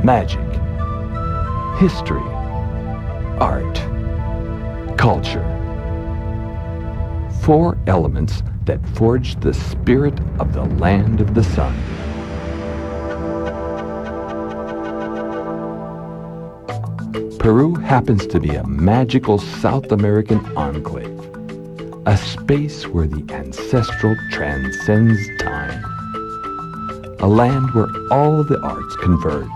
Magic, history, art, culture. Four elements that forged the spirit of the land of the sun. Peru happens to be a magical South American enclave, a space where the ancestral transcends time, a land where all the arts converge.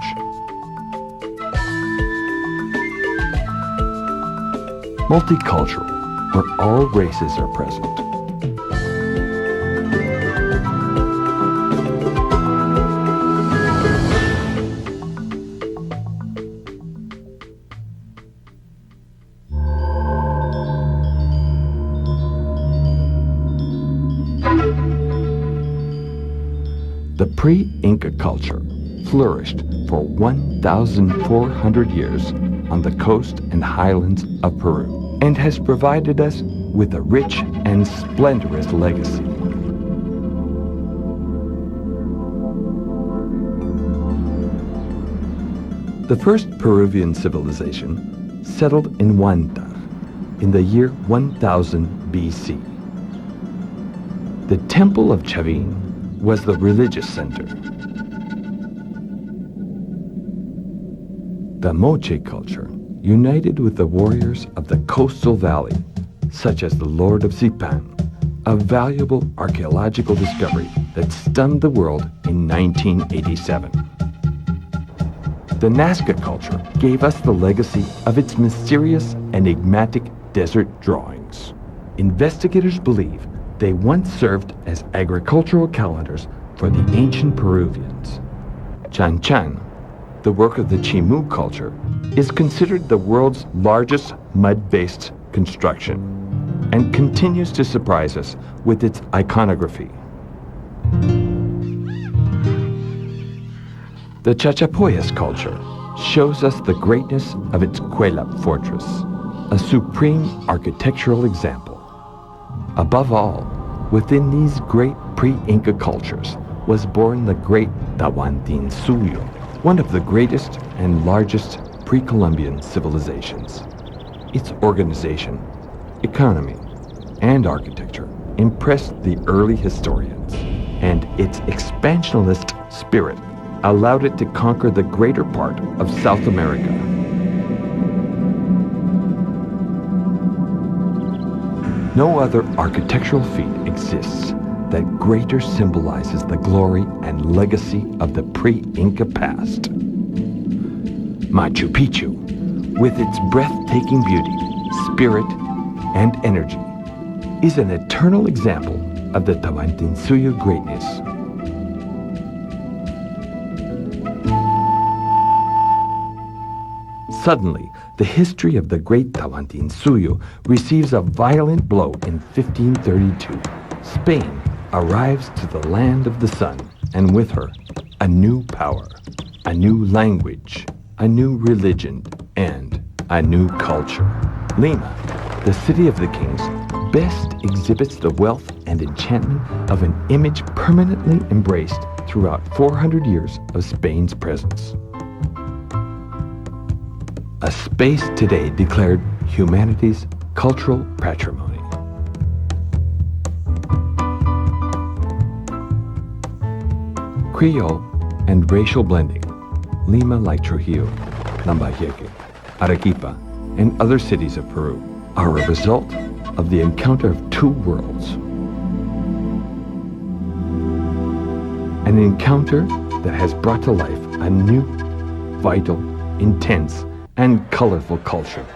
Multicultural, where all races are present. The pre-Inca culture flourished for 1,400 years on the coast and highlands of Peru, and has provided us with a rich and splendorous legacy. The first Peruvian civilization settled in Huanta in the year 1000 BC. The Temple of Chavin was the religious center. The Moche culture united with the warriors of the coastal valley, such as the Lord of Zipan, a valuable archaeological discovery that stunned the world in 1987. The Nazca culture gave us the legacy of its mysterious, enigmatic desert drawings. Investigators believe they once served as agricultural calendars for the ancient Peruvians. Chan Chan, the work of the Chimu culture, is considered the world's largest mud-based construction and continues to surprise us with its iconography. The Chachapoyas culture shows us the greatness of its Cuelap fortress, a supreme architectural example. Above all, within these great pre-Inca cultures was born the great Tawantinsuyo, one of the greatest and largest pre-Columbian civilizations. Its organization, economy, and architecture impressed the early historians, and its expansionist spirit allowed it to conquer the greater part of South America. No other architectural feat exists that greater symbolizes the glory and legacy of the pre-Inca past. Machu Picchu, with its breathtaking beauty, spirit, and energy, is an eternal example of the Tawantinsuyo greatness. Suddenly, the history of the great Tawantinsuyo receives a violent blow in 1532. Spain arrives to the land of the sun, and with her, a new power, a new language, a new religion, and a new culture. Lima, the city of the kings, best exhibits the wealth and enchantment of an image permanently embraced throughout 400 years of Spain's presence. A space today declared humanity's cultural patrimony. Creole and racial blending, Lima like Trujillo, Lambayeque, Arequipa, and other cities of Peru are a result of the encounter of two worlds. An encounter that has brought to life a new, vital, intense, and colorful culture.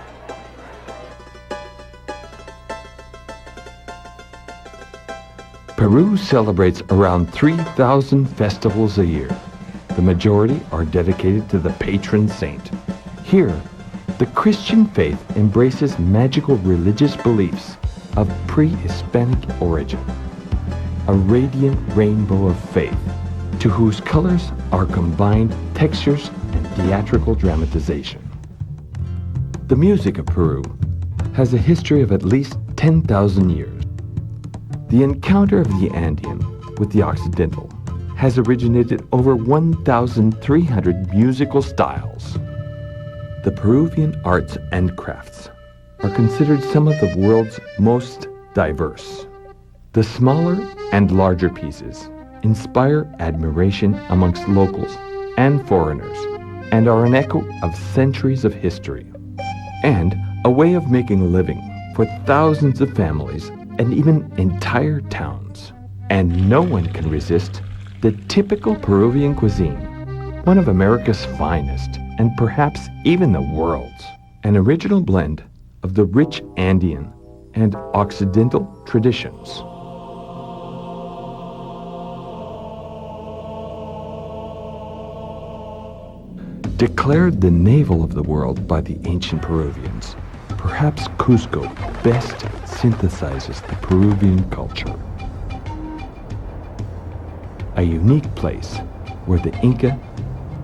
Peru celebrates around 3,000 festivals a year. The majority are dedicated to the patron saint. Here, the Christian faith embraces magical religious beliefs of pre-Hispanic origin, a radiant rainbow of faith to whose colors are combined textures and theatrical dramatization. The music of Peru has a history of at least 10,000 years. The encounter of the Andean with the Occidental has originated over 1,300 musical styles. The Peruvian arts and crafts are considered some of the world's most diverse. The smaller and larger pieces inspire admiration amongst locals and foreigners and are an echo of centuries of history and a way of making a living for thousands of families and even entire towns. And no one can resist the typical Peruvian cuisine, one of America's finest and perhaps even the world's, an original blend of the rich Andean and Occidental traditions. Declared the navel of the world by the ancient Peruvians, perhaps Cusco best synthesizes the Peruvian culture. A unique place where the Inca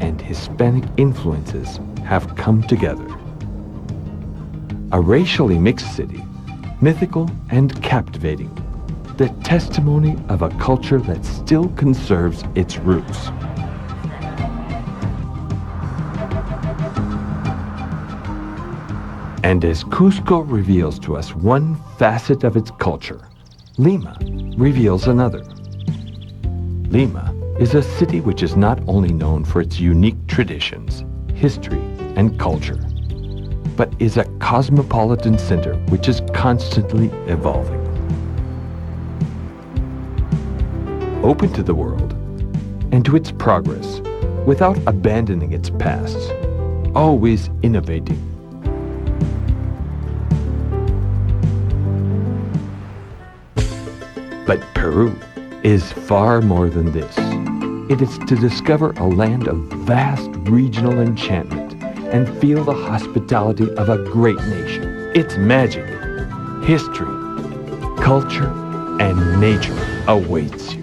and Hispanic influences have come together. A racially mixed city, mythical and captivating, the testimony of a culture that still conserves its roots. And as Cusco reveals to us one facet of its culture, Lima reveals another. Lima is a city which is not only known for its unique traditions, history, and culture, but is a cosmopolitan center which is constantly evolving. Open to the world and to its progress without abandoning its past, always innovating. But Peru is far more than this. It is to discover a land of vast regional enchantment and feel the hospitality of a great nation. Its magic, history, culture, and nature awaits you.